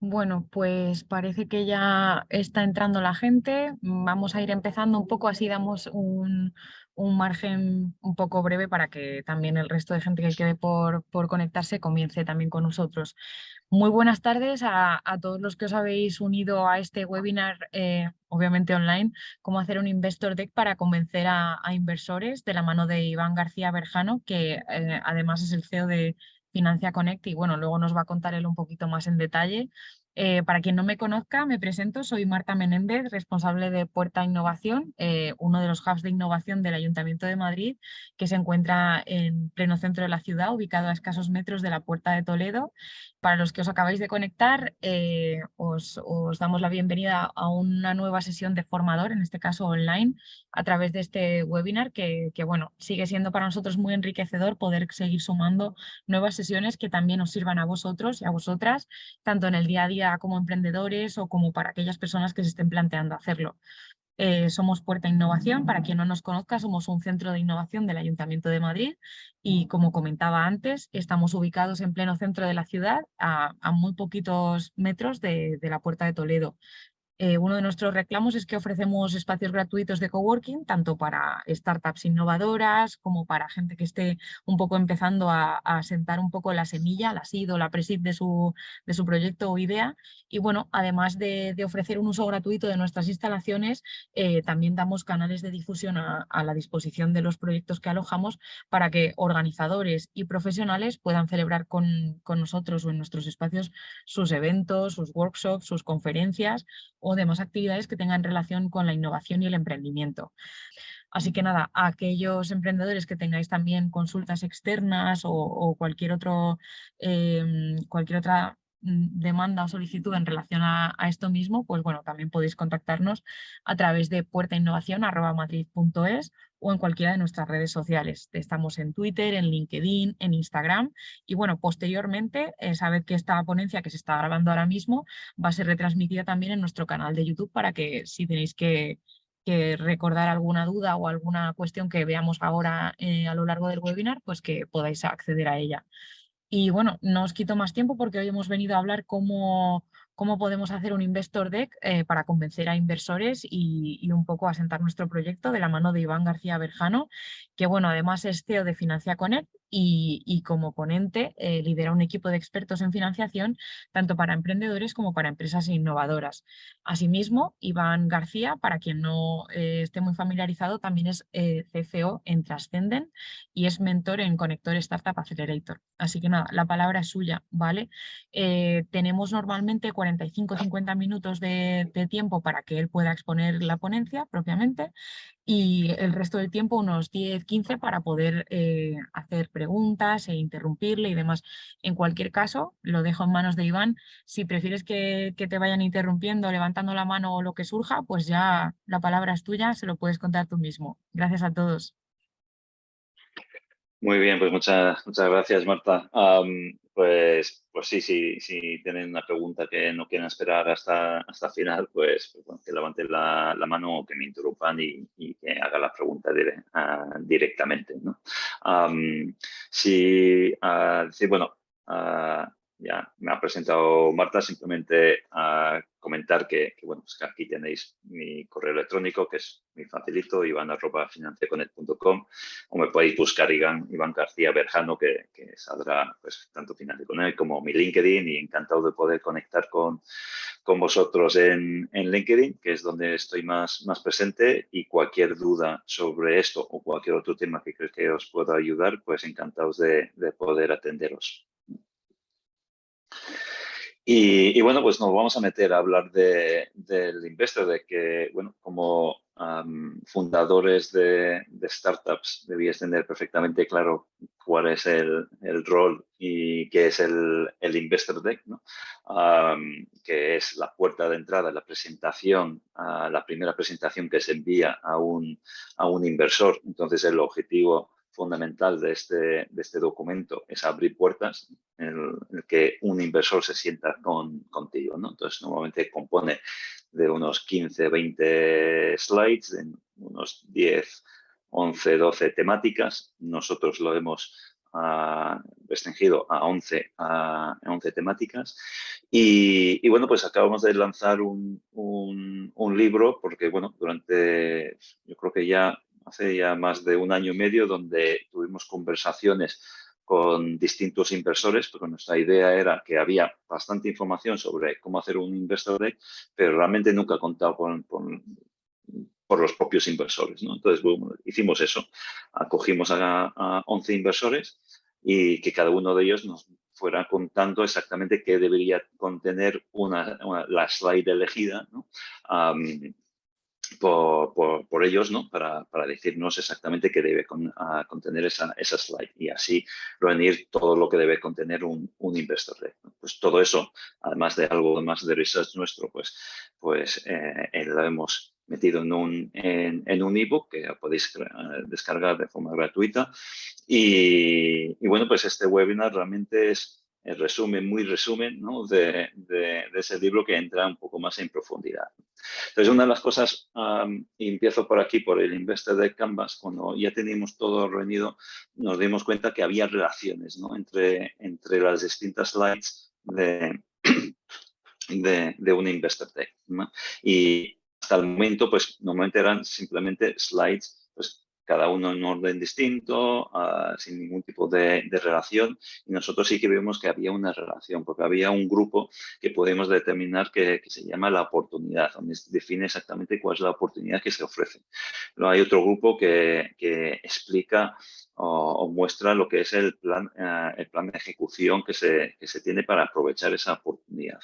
Bueno, pues parece que ya está entrando la gente. Vamos a ir empezando un poco, así damos un margen un poco breve para que también el resto de gente que quede por conectarse comience también con nosotros. Muy buenas tardes a todos los que os habéis unido a este webinar, obviamente online, cómo hacer un Investor Deck para convencer a inversores, de la mano de Iván García Berjano, que además es el CEO de Financia Connect y bueno, luego nos va a contar él un poquito más en detalle. Para quien no me conozca, me presento, soy Marta Menéndez, responsable de Puerta Innovación, uno de los hubs de innovación del Ayuntamiento de Madrid, que se encuentra en pleno centro de la ciudad, ubicado a escasos metros de la Puerta de Toledo. Para los que os acabáis de conectar, os damos la bienvenida a una nueva sesión de formador, en este caso online, a través de este webinar que bueno, sigue siendo para nosotros muy enriquecedor poder seguir sumando nuevas sesiones que también os sirvan a vosotros y a vosotras, tanto en el día a día como emprendedores o como para aquellas personas que se estén planteando hacerlo. Somos Puerta Innovación, para quien no nos conozca, somos un centro de innovación del Ayuntamiento de Madrid y, como comentaba antes, estamos ubicados en pleno centro de la ciudad, a muy poquitos metros de la Puerta de Toledo. Uno de nuestros reclamos es que ofrecemos espacios gratuitos de coworking, tanto para startups innovadoras como para gente que esté un poco empezando a sentar un poco la semilla, la seed o la pre-seed de su proyecto o idea. Y bueno, además de ofrecer un uso gratuito de nuestras instalaciones, también damos canales de difusión a la disposición de los proyectos que alojamos para que organizadores y profesionales puedan celebrar con nosotros o en nuestros espacios sus eventos, sus workshops, sus conferencias o demás actividades que tengan relación con la innovación y el emprendimiento. Así que nada, a aquellos emprendedores que tengáis también consultas externas o cualquier otra demanda o solicitud en relación a esto mismo, pues bueno, también podéis contactarnos a través de puertainnovacion@madrid.es o en cualquiera de nuestras redes sociales. Estamos en Twitter, en LinkedIn, en Instagram y bueno, posteriormente, sabed que esta ponencia que se está grabando ahora mismo va a ser retransmitida también en nuestro canal de YouTube para que si tenéis que recordar alguna duda o alguna cuestión que veamos ahora a lo largo del webinar, pues que podáis acceder a ella. Y bueno, no os quito más tiempo porque hoy hemos venido a hablar cómo podemos hacer un Investor Deck para convencer a inversores y un poco asentar nuestro proyecto de la mano de Iván García Berjano, que bueno, además es CEO de Financia Connect y como ponente lidera un equipo de expertos en financiación tanto para emprendedores como para empresas innovadoras. Asimismo, Iván García, para quien no esté muy familiarizado, también es CFO en Transcendent y es mentor en Conector Startup Accelerator. Así que nada, la palabra es suya, ¿vale? Tenemos normalmente 45-50 minutos de tiempo para que él pueda exponer la ponencia propiamente y el resto del tiempo unos 10-15 para poder hacer preguntas e interrumpirle y demás. En cualquier caso, lo dejo en manos de Iván. Si prefieres que te vayan interrumpiendo, levantando la mano o lo que surja, pues ya la palabra es tuya, se lo puedes contar tú mismo. Gracias a todos. Muy bien, pues muchas gracias, Marta. Pues sí, si tienen una pregunta que no quieran esperar hasta el final, pues bueno, que levanten la mano o que me interrumpan y que haga la pregunta directamente, ¿no? Sí, bueno, ya me ha presentado Marta, simplemente comentar bueno, pues que aquí tenéis mi correo electrónico, que es muy facilito, ivan@financiaconect.com, o me podéis buscar Iván García Berjano, que saldrá pues tanto Financia con él como mi LinkedIn, y encantado de poder conectar con vosotros en LinkedIn, que es donde estoy más presente, y cualquier duda sobre esto o cualquier otro tema que crees que os pueda ayudar, pues encantados de poder atenderos. Y bueno, pues nos vamos a meter a hablar del Investor, de que, bueno, como fundadores de startups debíais tener perfectamente claro cuál es el rol y qué es el Investor Deck, ¿no? Que es la puerta de entrada, la presentación, la primera presentación que se envía a un inversor. Entonces, el objetivo fundamental de este documento es abrir puertas en el que un inversor se sienta contigo, ¿no? Entonces, normalmente compone de unos 15, 20 slides, en unos 10, 11, 12 temáticas. Nosotros lo hemos restringido a 11 temáticas. Y bueno, pues acabamos de lanzar un libro porque, bueno, yo creo que ya hace ya más de un año y medio, donde tuvimos conversaciones con distintos inversores, porque nuestra idea era que había bastante información sobre cómo hacer un investor deck, pero realmente nunca contado por los propios inversores, ¿no? Entonces, bueno, hicimos eso. Acogimos a 11 inversores y que cada uno de ellos nos fuera contando exactamente qué debería contener la slide elegida, ¿no? Por ellos, ¿no? Para decirnos exactamente qué debe contener esa slide y así reunir todo lo que debe contener un investor deck, ¿no? Pues todo eso, además de algo más de research nuestro, pues lo hemos metido en un ebook que podéis descargar de forma gratuita. Y bueno, pues este webinar realmente es el resumen, muy resumen, ¿no? de ese libro, que entra un poco más en profundidad. Entonces, una de las cosas, y empiezo por aquí, por el Investor Deck Canvas, cuando ya teníamos todo reunido, nos dimos cuenta que había relaciones, ¿no? entre las distintas slides de un Investor Deck, ¿no? Y hasta el momento, pues normalmente eran simplemente slides, pues cada uno en un orden distinto, sin ningún tipo de relación. Y nosotros sí que vimos que había una relación, porque había un grupo que podemos determinar que se llama la oportunidad, donde se define exactamente cuál es la oportunidad que se ofrece. Luego hay otro grupo que explica o muestra lo que es el plan de ejecución que se tiene para aprovechar esa oportunidad.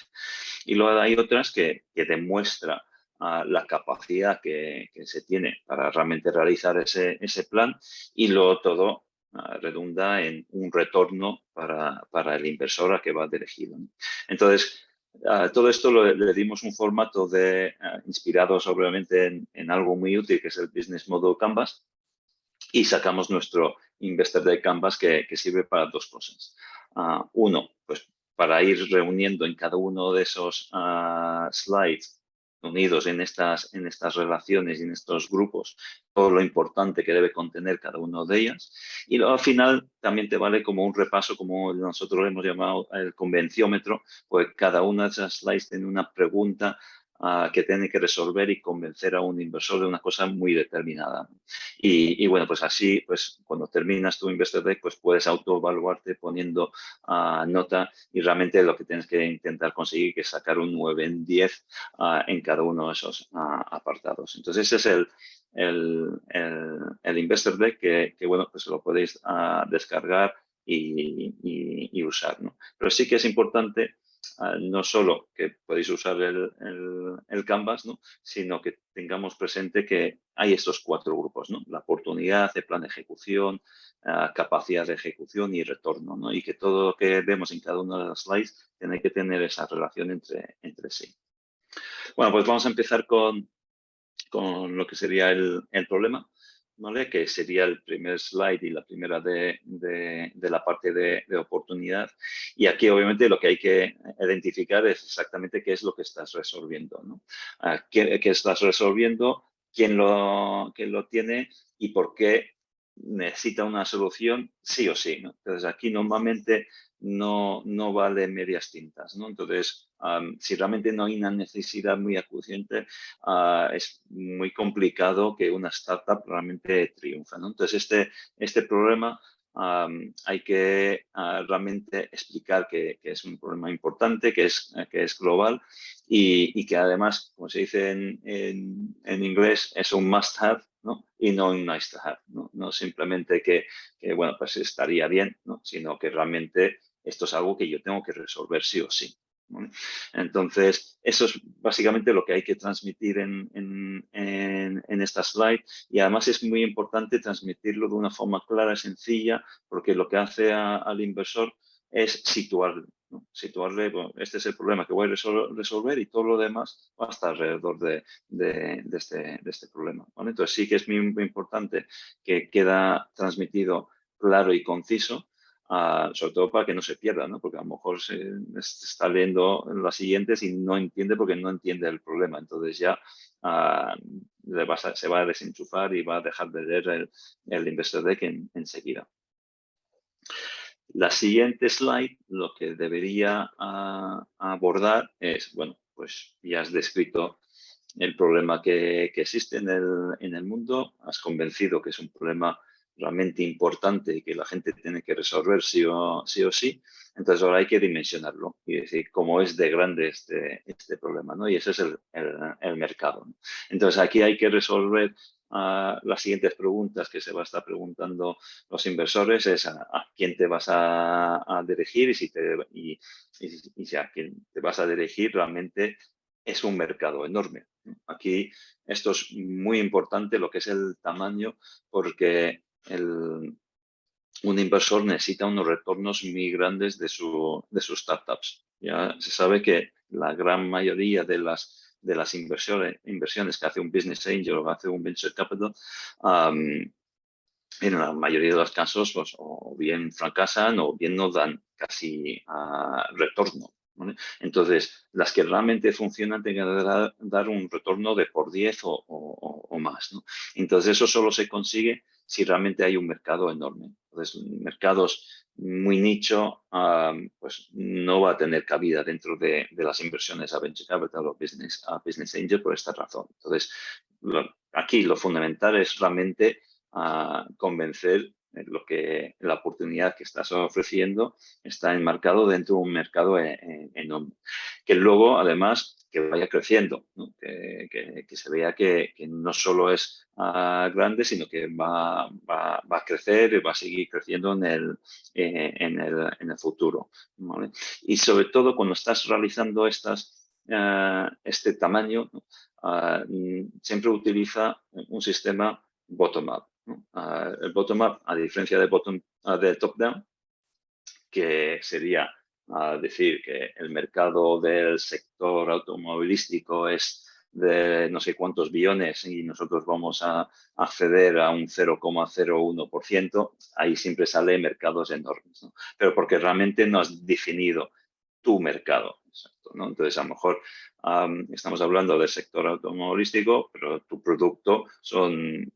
Y luego hay otras que demuestra la capacidad que se tiene para realmente realizar ese plan, y luego todo redunda en un retorno para el inversor a que va dirigido. Entonces, todo esto le dimos un formato inspirado obviamente en algo muy útil, que es el Business Model Canvas, y sacamos nuestro Investor Deck Canvas, que sirve para dos cosas. Uno, pues para ir reuniendo en cada uno de esos slides, unidos en estas relaciones y en estos grupos, todo lo importante que debe contener cada uno de ellas. Y luego al final también te vale como un repaso, como nosotros lo hemos llamado el convenciómetro, pues cada una de esas slides tiene una pregunta que tiene que resolver y convencer a un inversor de una cosa muy determinada. Y bueno, pues así, pues cuando terminas tu Investor Deck, pues puedes autoevaluarte poniendo nota, y realmente lo que tienes que intentar conseguir es sacar un 9 en 10 en cada uno de esos apartados. Entonces, ese es el Investor Deck que bueno, pues lo podéis descargar y usar, ¿no? Pero sí que es importante no solo que podéis usar el Canvas, ¿no? Sino que tengamos presente que hay estos 4 grupos, ¿no? La oportunidad, el plan de ejecución, capacidad de ejecución y retorno, ¿no? Y que todo lo que vemos en cada una de las slides tiene que tener esa relación entre sí. Bueno, pues vamos a empezar con lo que sería el problema, ¿vale? Que sería el primer slide y la primera de la parte de oportunidad. Y aquí, obviamente, lo que hay que identificar es exactamente qué es lo que estás resolviendo, ¿no? ¿Qué estás resolviendo? ¿Quién lo tiene? ¿Y por qué necesita una solución sí o sí, ¿no? Entonces, aquí normalmente no vale medias tintas, ¿no? Entonces, si realmente no hay una necesidad muy acuciante, es muy complicado que una startup realmente triunfe, ¿no? Entonces, este problema hay que realmente explicar que es un problema importante, que es global, y que además, como se dice en inglés, es un must-have, ¿no? Y no un nice-to-have, ¿no? No simplemente que, bueno, pues estaría bien, ¿no? Sino que realmente esto es algo que yo tengo que resolver sí o sí, ¿no? Entonces, eso es básicamente lo que hay que transmitir en esta slide, y además es muy importante transmitirlo de una forma clara y sencilla, porque lo que hace al inversor es situarle, ¿no? Situarle, bueno, este es el problema que voy a resolver, y todo lo demás va a estar alrededor de este problema, ¿vale? Entonces, sí que es muy, muy importante que queda transmitido claro y conciso, sobre todo para que no se pierda, ¿no? Porque a lo mejor se está leyendo las siguientes y no entiende porque no entiende el problema. Entonces ya se va a desenchufar y va a dejar de leer el Investor Deck enseguida. La siguiente slide lo que debería abordar es, bueno, pues ya has descrito el problema que existe en el mundo, has convencido que es un problema realmente importante y que la gente tiene que resolver sí o sí. Entonces ahora hay que dimensionarlo y decir cómo es de grande este problema, ¿no? Y ese es el mercado, ¿no? Entonces aquí hay que resolver las siguientes preguntas que se va a estar preguntando los inversores es a quién te vas a dirigir y si a quién te vas a dirigir realmente es un mercado enorme. Aquí esto es muy importante, lo que es el tamaño, porque un inversor necesita unos retornos muy grandes de sus startups. Ya se sabe que la gran mayoría de las inversiones que hace un business angel o que hace un venture capital, en la mayoría de los casos, pues, o bien fracasan o bien no dan casi retorno, ¿vale? Entonces, las que realmente funcionan tienen que dar un retorno de por 10 o más, ¿no? Entonces, eso solo se consigue si realmente hay un mercado enorme. Entonces, mercados muy nicho, pues no va a tener cabida dentro de las inversiones a venture capital o business angel por esta razón. Entonces, aquí lo fundamental es realmente convencer la oportunidad que estás ofreciendo está enmarcado dentro de un mercado enorme. Que luego, además, que vaya creciendo, ¿no? Que se vea que no solo es grande, sino que va a crecer y va a seguir creciendo en el futuro, ¿vale? Y sobre todo cuando estás realizando este tamaño, ¿no? Siempre utiliza un sistema bottom-up, ¿no? El bottom-up, a diferencia de top-down, que sería decir que el mercado del sector automovilístico es de no sé cuántos billones y nosotros vamos a acceder a un 0,01%, ahí siempre sale mercados enormes, ¿no? Pero porque realmente no has definido tu mercado. Exacto, ¿no? Entonces, a lo mejor estamos hablando del sector automovilístico, pero tu producto son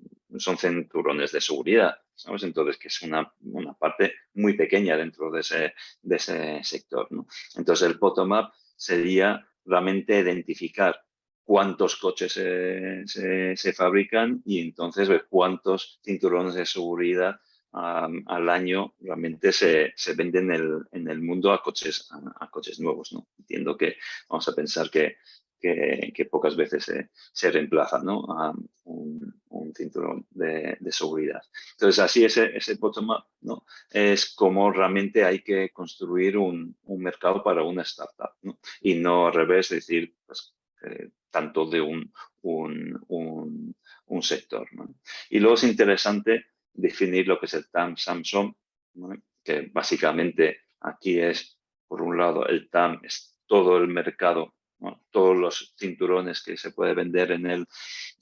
cinturones de seguridad, ¿sabes? Entonces, que es una parte muy pequeña dentro de ese sector, ¿no? Entonces, el bottom-up sería realmente identificar cuántos coches se fabrican y entonces ver cuántos cinturones de seguridad al año realmente se venden en el mundo a coches nuevos, ¿no? Entiendo que vamos a pensar que pocas veces se reemplaza, ¿no? A un cinturón de seguridad. Entonces, así ese bottom-up, ¿no? Es como realmente hay que construir un mercado para una startup, ¿no? Y no al revés, decir, pues, tanto de un sector, ¿no? Y luego es interesante definir lo que es el TAM Samsung, ¿no? Que básicamente aquí es, por un lado, el TAM es todo el mercado, ¿no? Todos los cinturones que se puede vender en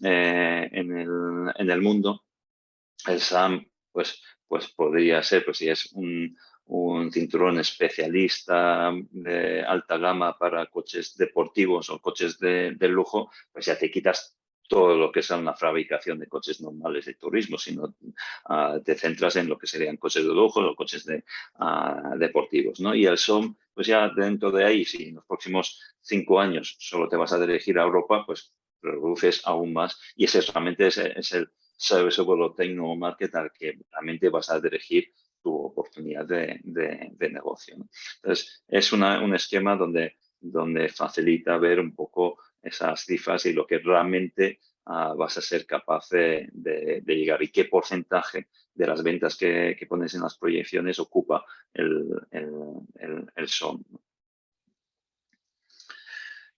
el mundo. El SAM, pues podría ser, pues si es un cinturón especialista de alta gama para coches deportivos o coches de lujo, pues ya te quitas todo lo que es una fabricación de coches normales de turismo, sino te centras en lo que serían coches de lujo o coches deportivos, ¿no? Y el SOM, pues ya dentro de ahí, si en los próximos 5 años solo te vas a dirigir a Europa, pues reduces aún más y ese realmente es el serviceable o techno-market al que realmente vas a dirigir tu oportunidad de negocio, ¿no? Entonces, es un esquema donde facilita ver un poco esas cifras y lo que realmente vas a ser capaz de llegar y qué porcentaje de las ventas que pones en las proyecciones ocupa el SOM, ¿no?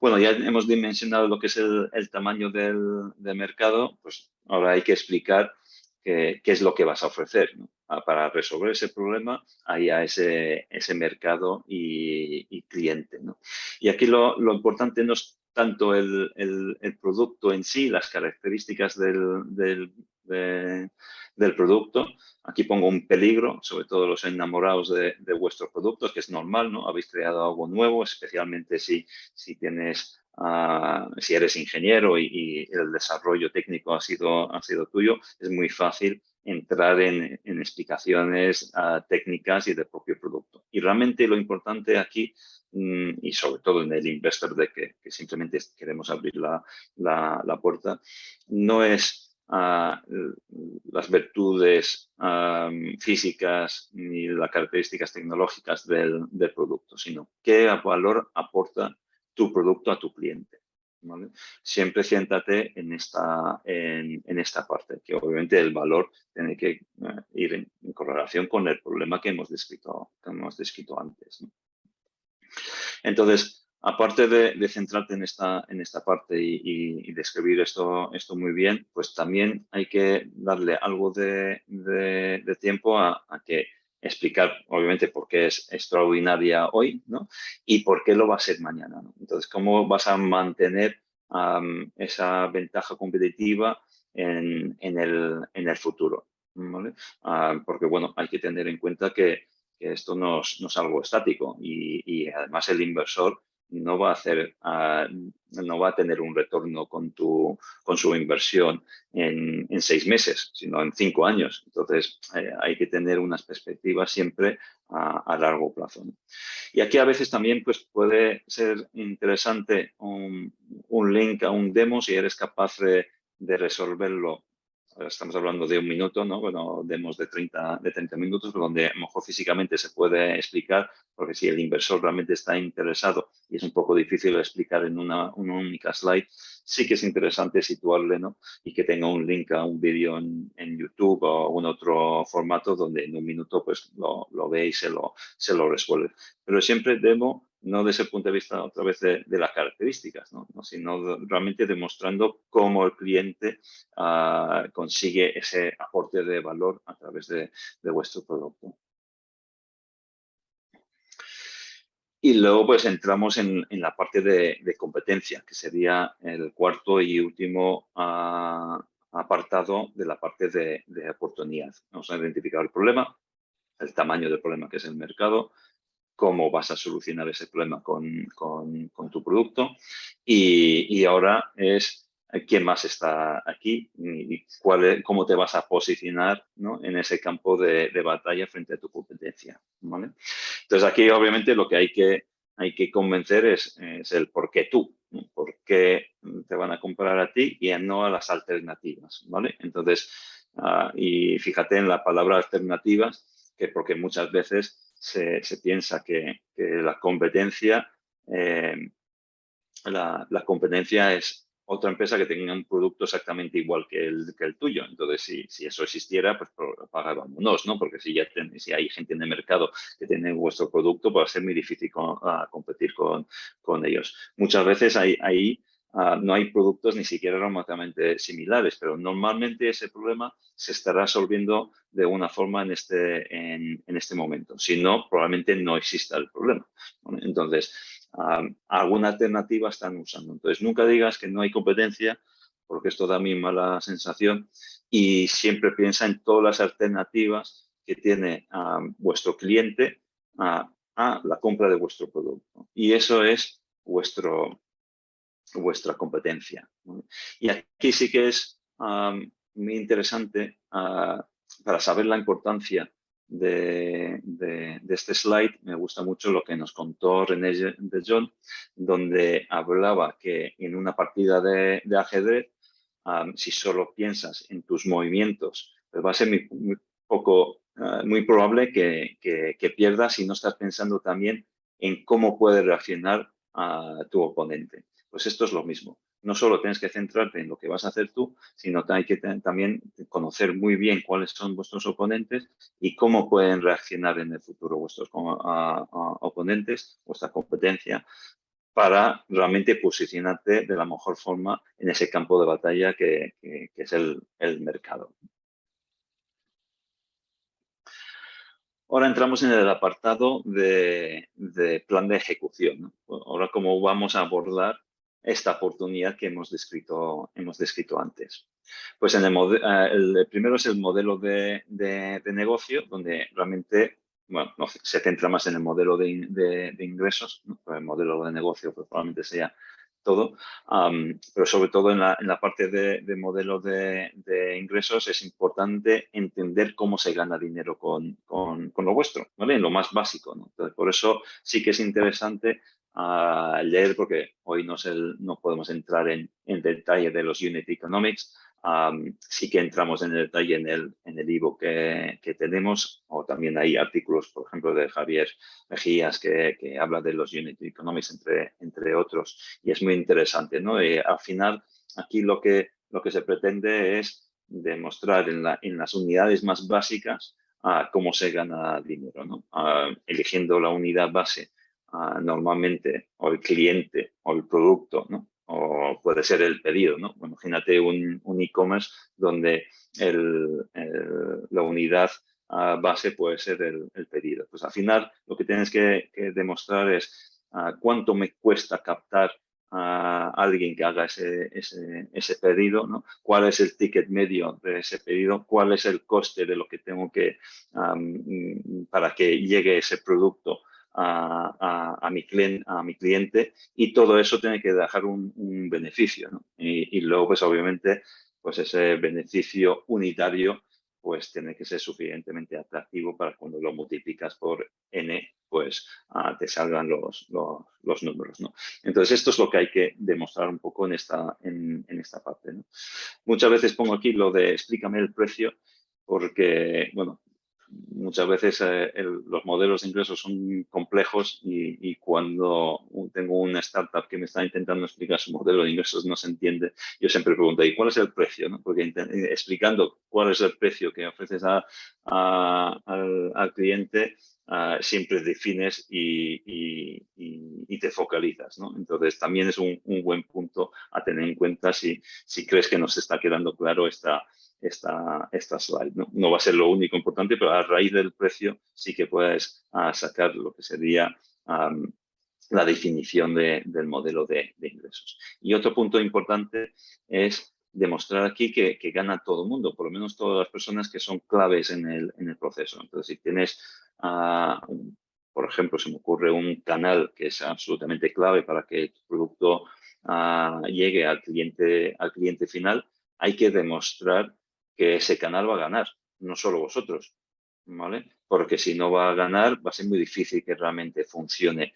Bueno, ya hemos dimensionado lo que es el tamaño del mercado, pues ahora hay que explicar qué es lo que vas a ofrecer, ¿no? Para resolver ese problema hay a ese mercado y cliente, ¿no? Y aquí lo importante no es tanto el producto en sí, las características del producto. Aquí pongo un peligro, sobre todo los enamorados de vuestros productos, que es normal, ¿no? Habéis creado algo nuevo, especialmente si tienes si eres ingeniero y el desarrollo técnico ha sido tuyo, es muy fácil entrar en explicaciones técnicas y del propio producto. Y realmente lo importante aquí, y sobre todo en el investor de que simplemente queremos abrir la puerta, no es las virtudes físicas ni las características tecnológicas del producto, sino qué valor aporta tu producto a tu cliente. ¿Vale? Siempre siéntate en esta parte, que obviamente el valor tiene que ir en correlación con el problema que hemos descrito antes, ¿no? Entonces, aparte de centrarte en esta parte y describir esto muy bien, pues también hay que darle algo de tiempo a que explicar, obviamente, por qué es extraordinaria hoy, ¿no? Y por qué lo va a ser mañana, ¿no? Entonces, cómo vas a mantener esa ventaja competitiva en el futuro, ¿vale? Porque, bueno, hay que tener en cuenta que esto no es algo estático y además el inversor no va a tener un retorno con su inversión en 6 meses, sino en 5 años. Entonces, hay que tener unas perspectivas siempre a largo plazo, ¿no? Y aquí a veces también pues, puede ser interesante un link a un demo si eres capaz de resolverlo. Estamos hablando de 1 minuto, ¿no? Bueno, demos de 30 minutos, donde a lo mejor físicamente se puede explicar, porque si el inversor realmente está interesado y es un poco difícil de explicar en una única slide, sí que es interesante situarle, ¿no? Y que tenga un link a un vídeo en YouTube o un otro formato donde en 1 minuto pues lo ve y se lo resuelve. Pero siempre demo no desde el punto de vista otra vez de las características, ¿no? Sino realmente demostrando cómo el cliente consigue ese aporte de valor a través de vuestro producto. Y luego pues entramos en la parte de competencia, que sería el cuarto y último apartado de la parte de oportunidad. Vamos a identificar el problema, el tamaño del problema que es el mercado, cómo vas a solucionar ese problema con tu producto y ahora es quién más está aquí y cómo te vas a posicionar, ¿no? En ese campo de batalla frente a tu competencia, ¿vale? Entonces aquí obviamente lo que hay que convencer es el por qué tú, ¿no? Por qué te van a comprar a ti y no a las alternativas, ¿vale? Entonces, y fíjate en la palabra alternativas, que porque muchas veces se piensa que la competencia, la competencia es otra empresa que tenga un producto exactamente igual que el tuyo. Entonces, si eso existiera, pues vámonos, ¿no? Porque si hay gente en el mercado que tiene vuestro producto, pues va a ser muy difícil competir con ellos. Muchas veces ahí no hay productos ni siquiera remotamente similares, pero normalmente ese problema se estará resolviendo de una forma en este momento. Si no, probablemente no exista el problema, ¿no? Entonces, alguna alternativa están usando. Entonces, nunca digas que no hay competencia, porque esto da muy mala sensación, y siempre piensa en todas las alternativas que tiene vuestro cliente a la compra de vuestro producto. Y eso es vuestra competencia, ¿no? Y aquí sí que es muy interesante para saber la importancia de este slide. Me gusta mucho lo que nos contó René de Jong, donde hablaba que en una partida de ajedrez, si solo piensas en tus movimientos, pues va a ser muy probable que pierdas si no estás pensando también en cómo puede reaccionar tu oponente. Pues esto es lo mismo. No solo tienes que centrarte en lo que vas a hacer tú, sino que hay que también conocer muy bien cuáles son vuestros oponentes y cómo pueden reaccionar en el futuro vuestros oponentes, vuestra competencia, para realmente posicionarte de la mejor forma en ese campo de batalla que es el mercado. Ahora entramos en el apartado de plan de ejecución, ¿no? Ahora, ¿cómo vamos a abordar esta oportunidad que hemos descrito antes? Pues el primero es el modelo de negocio, donde realmente se centra más en el modelo de ingresos, ¿no? El modelo de negocio pues, probablemente sea todo, pero sobre todo en la parte de modelos de ingresos es importante entender cómo se gana dinero con lo vuestro, ¿vale? En lo más básico, ¿no? Entonces, por eso sí que es interesante leer, porque hoy no podemos entrar en detalle de los unit economics. Sí que entramos en el detalle en el ebook que tenemos, o también hay artículos, por ejemplo, de Javier Mejías que habla de los unit economics, entre otros, y es muy interesante, ¿no? Al final, aquí lo que se pretende es demostrar en las unidades más básicas cómo se gana dinero, ¿no? Eligiendo la unidad base normalmente, o el cliente, o el producto, ¿no? O puede ser el pedido, ¿no? Bueno, imagínate un e-commerce donde la unidad base puede ser el pedido. Pues al final lo que tienes que demostrar es cuánto me cuesta captar a alguien que haga ese pedido, ¿no? ¿Cuál es el ticket medio de ese pedido? ¿Cuál es el coste de lo que tengo que para que llegue ese producto a mi cliente? Y todo eso tiene que dejar un beneficio, ¿no? Y luego, pues obviamente, pues ese beneficio unitario pues tiene que ser suficientemente atractivo para cuando lo multiplicas por n, pues te salgan los números, ¿no? Entonces, esto es lo que hay que demostrar un poco en esta parte, ¿no? Muchas veces pongo aquí lo de explícame el precio, porque, bueno, muchas veces los modelos de ingresos son complejos y cuando tengo una startup que me está intentando explicar su modelo de ingresos no se entiende, yo siempre pregunto, ¿y cuál es el precio? ¿No? Porque explicando cuál es el precio que ofreces al cliente, siempre defines y te focalizas, ¿no? Entonces, también es un buen punto a tener en cuenta si crees que nos está quedando claro esta slide. ¿No? Va a ser lo único importante, pero a raíz del precio sí que puedes sacar lo que sería la definición del modelo de ingresos. Y otro punto importante es demostrar aquí que gana todo el mundo, por lo menos todas las personas que son claves en el proceso. Entonces, si tienes, por ejemplo, se me ocurre un canal que es absolutamente clave para que tu producto llegue al cliente final, hay que demostrar que ese canal va a ganar, no solo vosotros, ¿vale? Porque si no va a ganar, va a ser muy difícil que realmente funcione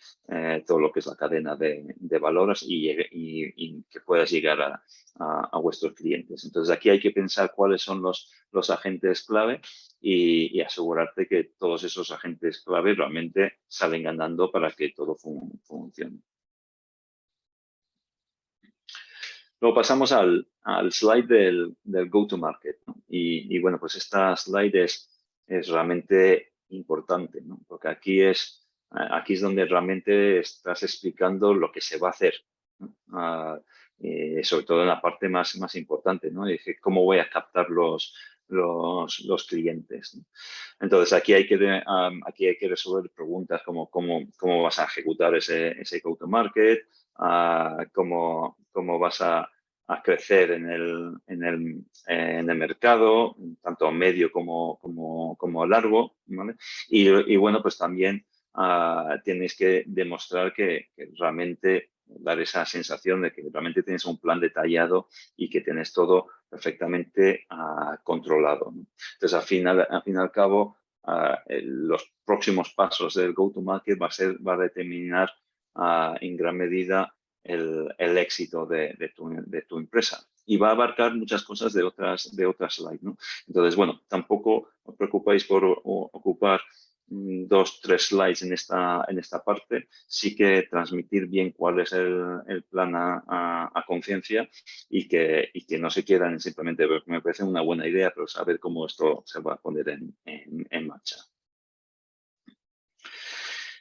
todo lo que es la cadena de valores y que puedas llegar a vuestros clientes. Entonces, aquí hay que pensar cuáles son los agentes clave y asegurarte que todos esos agentes clave realmente salen ganando para que todo funcione. Luego pasamos al slide del go-to-market, ¿no? Y bueno, pues esta slide es realmente importante, ¿no? Porque aquí es donde realmente estás explicando lo que se va a hacer, ¿no? Sobre todo en la parte más importante, ¿no? Dice, ¿cómo voy a captar los clientes, ¿no? Entonces, aquí hay que resolver preguntas como cómo vas a ejecutar ese go-to-market, cómo vas a crecer en el mercado, tanto a medio como a largo, ¿vale? Y bueno, pues también tienes que demostrar que realmente dar esa sensación de que realmente tienes un plan detallado y que tienes todo perfectamente controlado, ¿no? Entonces, al fin y al cabo, los próximos pasos del go-to-market va a determinar en gran medida el éxito de tu empresa. Y va a abarcar muchas cosas de otras slides, ¿no? Entonces, bueno, tampoco os preocupéis por ocupar 2, 3 slides en esta parte. Sí que transmitir bien cuál es el plan a conciencia y que no se quedan simplemente, me parece una buena idea, pero saber cómo esto se va a poner en marcha.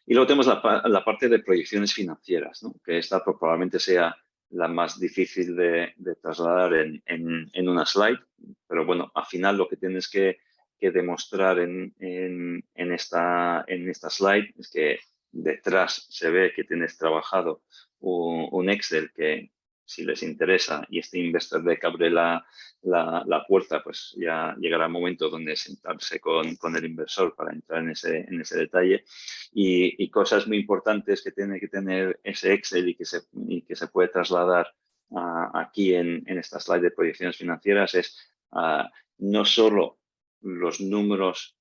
Y luego tenemos la parte de proyecciones financieras, ¿no? Que esta probablemente sea la más difícil de trasladar en una slide, pero bueno, al final lo que tienes que demostrar en esta slide es que detrás se ve que tienes trabajado un Excel que si les interesa y este investor deck abre la puerta, pues ya llegará el momento donde sentarse con el inversor para entrar en ese detalle. Y cosas muy importantes que tiene que tener ese Excel y que se puede trasladar aquí en esta slide de proyecciones financieras es no solo los números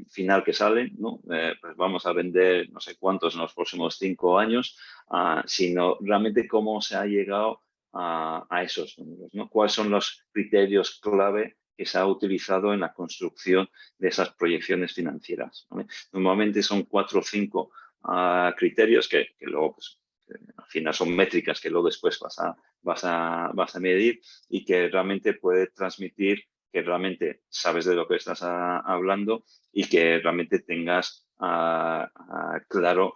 final que salen, ¿no? Pues vamos a vender no sé cuántos en los próximos 5 años, sino realmente cómo se ha llegado a esos números, ¿no? ¿Cuáles son los criterios clave que se ha utilizado en la construcción de esas proyecciones financieras, ¿vale? Normalmente son 4 o 5 criterios que luego, pues, al final son métricas que luego después vas a medir y que realmente puede transmitir que realmente sabes de lo que estás hablando y que realmente tengas claro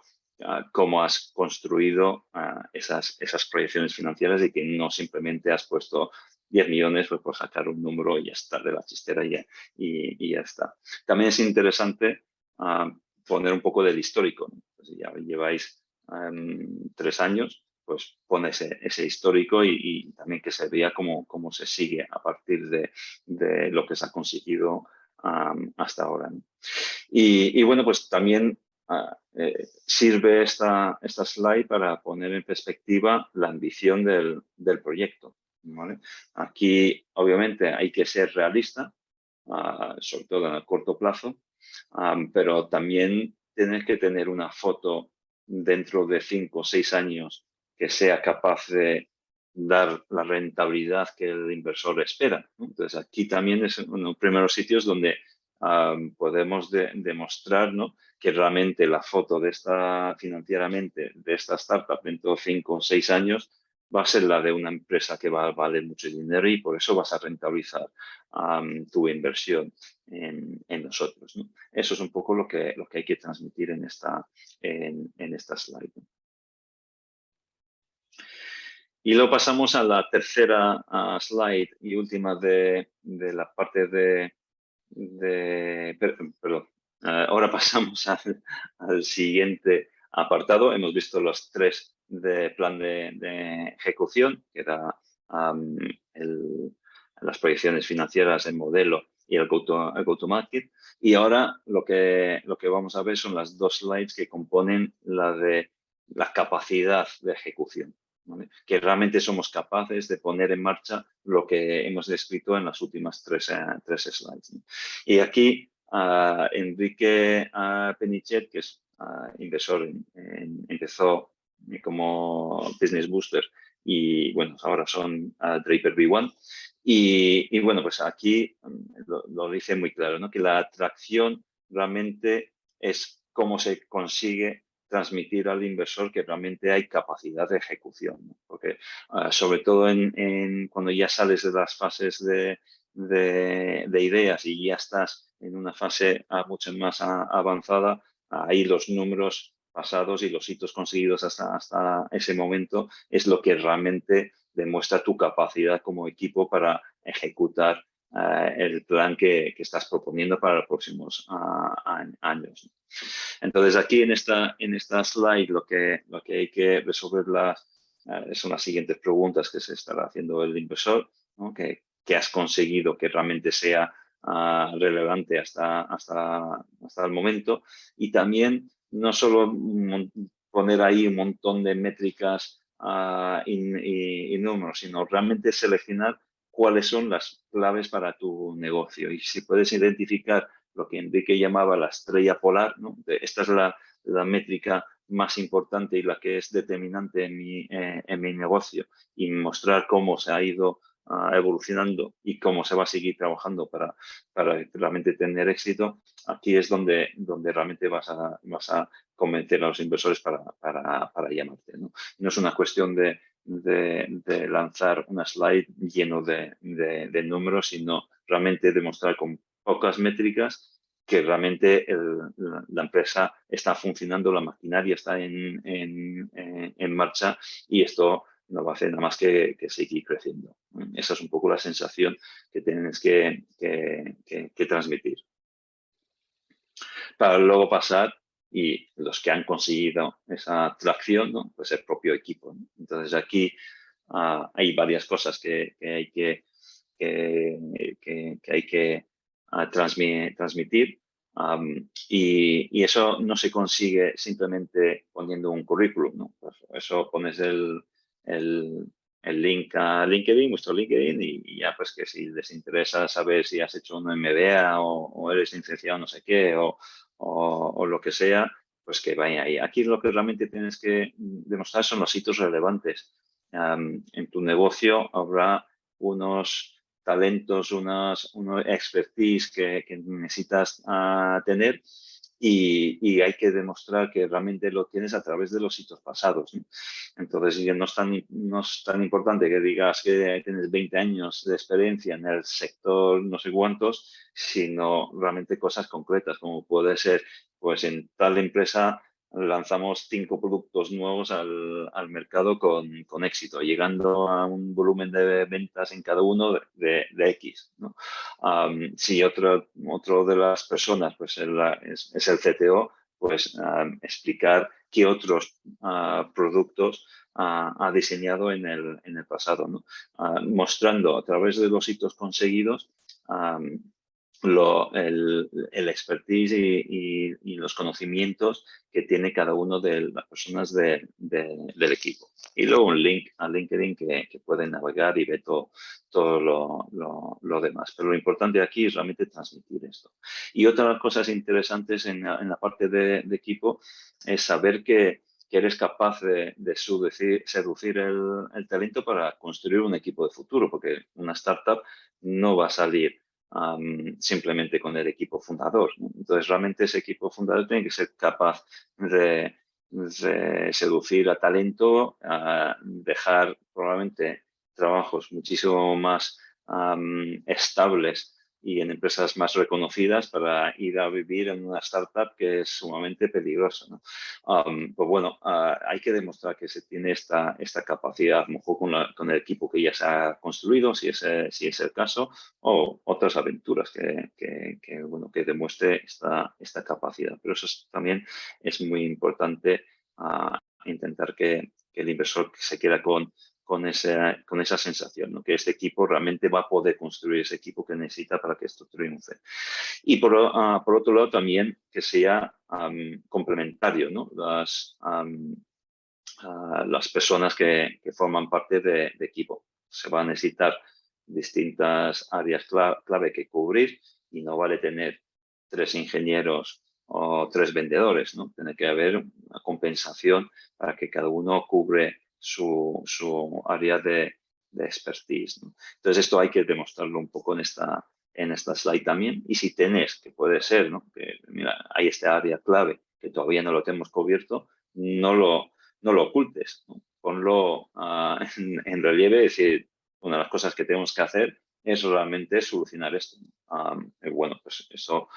cómo has construido esas proyecciones financieras y que no simplemente has puesto 10 millones pues, por sacar un número y ya está de la chistera y ya está. También es interesante poner un poco del histórico, ¿no? Pues ya lleváis 3 años, pues pone ese histórico y también que se vea cómo se sigue a partir de lo que se ha conseguido hasta ahora, ¿no? Y bueno, pues también sirve esta slide para poner en perspectiva la ambición del proyecto, ¿vale? Aquí, obviamente, hay que ser realista, sobre todo en el corto plazo, pero también tienes que tener una foto dentro de 5 o 6 años que sea capaz de dar la rentabilidad que el inversor espera, ¿no? Entonces, aquí también es uno de los primeros sitios donde podemos demostrar, ¿no?, que realmente la foto de financieramente de esta startup dentro de 5 o 6 años va a ser la de una empresa que va a valer mucho dinero y por eso vas a rentabilizar tu inversión en nosotros, ¿no? Eso es un poco lo que hay que transmitir en esta slide, ¿no? Y luego pasamos a la tercera slide y última de la parte perdón. Ahora pasamos al siguiente apartado. Hemos visto los 3 de plan de ejecución, que era las proyecciones financieras, el modelo y el go-to-market. Y ahora lo que vamos a ver son las 2 slides que componen la capacidad de ejecución, ¿vale? Que realmente somos capaces de poner en marcha lo que hemos descrito en las últimas 3 slides, ¿no? Y aquí Enrique Penichet, que es inversor, empezó como Business Booster y bueno, ahora son Draper B1. Y bueno, pues aquí lo dice muy claro, ¿no?, que la atracción realmente es cómo se consigue transmitir al inversor que realmente hay capacidad de ejecución, ¿no? Porque sobre todo cuando ya sales de las fases de ideas y ya estás en una fase mucho más avanzada, ahí los números pasados y los hitos conseguidos hasta ese momento es lo que realmente demuestra tu capacidad como equipo para ejecutar el plan que estás proponiendo para los próximos años. Entonces, aquí en esta slide lo que hay que resolver son las siguientes preguntas que se estará haciendo el inversor, ¿no? ¿Qué has conseguido que realmente sea relevante hasta el momento? Y también no solo poner ahí un montón de métricas y números, sino realmente seleccionar cuáles son las claves para tu negocio. Y si puedes identificar lo que Enrique llamaba la estrella polar, ¿no? Esta es la métrica más importante y la que es determinante en mi negocio, y mostrar cómo se ha ido evolucionando y cómo se va a seguir trabajando para realmente tener éxito. Aquí es donde realmente vas a convencer a los inversores para llamarte, ¿no? No es una cuestión de lanzar una slide lleno de números, sino realmente demostrar con pocas métricas que realmente la empresa está funcionando, la maquinaria está en marcha y esto no va a hacer nada más que seguir creciendo. Esa es un poco la sensación que tienes que transmitir. Para luego pasar y los que han conseguido esa tracción, ¿no?, pues el propio equipo, ¿no? Entonces aquí hay varias cosas que hay que transmitir. Y eso no se consigue simplemente poniendo un currículum, ¿no? Pues eso pones el, el link a LinkedIn, vuestro LinkedIn, y ya pues que si les interesa saber si has hecho un MBA o eres licenciado no sé qué o lo que sea, pues que vaya ahí. Aquí lo que realmente tienes que demostrar son los hitos relevantes. En tu negocio habrá unos talentos, una expertise que necesitas tener y hay que demostrar que realmente lo tienes a través de los hitos pasados, ¿no? Entonces, no es tan importante que digas que tienes 20 años de experiencia en el sector no sé cuántos, sino realmente cosas concretas, como puede ser, pues en tal empresa lanzamos 5 productos nuevos al mercado con éxito, llegando a un volumen de ventas en cada uno de X, ¿no? Si otro de las personas pues es el CTO, pues explicar qué otros productos ha diseñado en el pasado, ¿no? Mostrando a través de los hitos conseguidos el expertise y los conocimientos que tiene cada uno de las personas del equipo. Y luego un link a LinkedIn que pueden navegar y ver todo lo demás. Pero lo importante aquí es realmente transmitir esto. Y otra de las cosas interesantes en la parte de equipo es saber que eres capaz de seducir el talento para construir un equipo de futuro, porque una startup no va a salir simplemente con el equipo fundador, ¿no? Entonces, realmente ese equipo fundador tiene que ser capaz de seducir a talento, dejar probablemente trabajos muchísimo más estables y en empresas más reconocidas para ir a vivir en una startup que es sumamente peligrosa, ¿no? Pues bueno, hay que demostrar que se tiene esta capacidad, a lo mejor con el equipo que ya se ha construido, si es el caso, o otras aventuras bueno, que demuestre esta capacidad. Pero también es muy importante intentar que el inversor se quede con esa sensación, ¿no? Que este equipo realmente va a poder construir ese equipo que necesita para que esto triunfe. Y por otro lado también que sea complementario, ¿no? Las personas que forman parte de equipo. Se va a necesitar distintas áreas clave que cubrir y no vale tener 3 ingenieros o 3 vendedores, ¿no? Tiene que haber una compensación para que cada uno cubre su área de expertise, ¿no? Entonces esto hay que demostrarlo un poco en esta slide también. Y si tenés, que puede ser, ¿no? Que mira, hay esta área clave que todavía no lo tenemos cubierto, no lo ocultes, ¿no? Ponlo en relieve, es decir, una de las cosas que tenemos que hacer es realmente solucionar esto. Bueno, pues eso,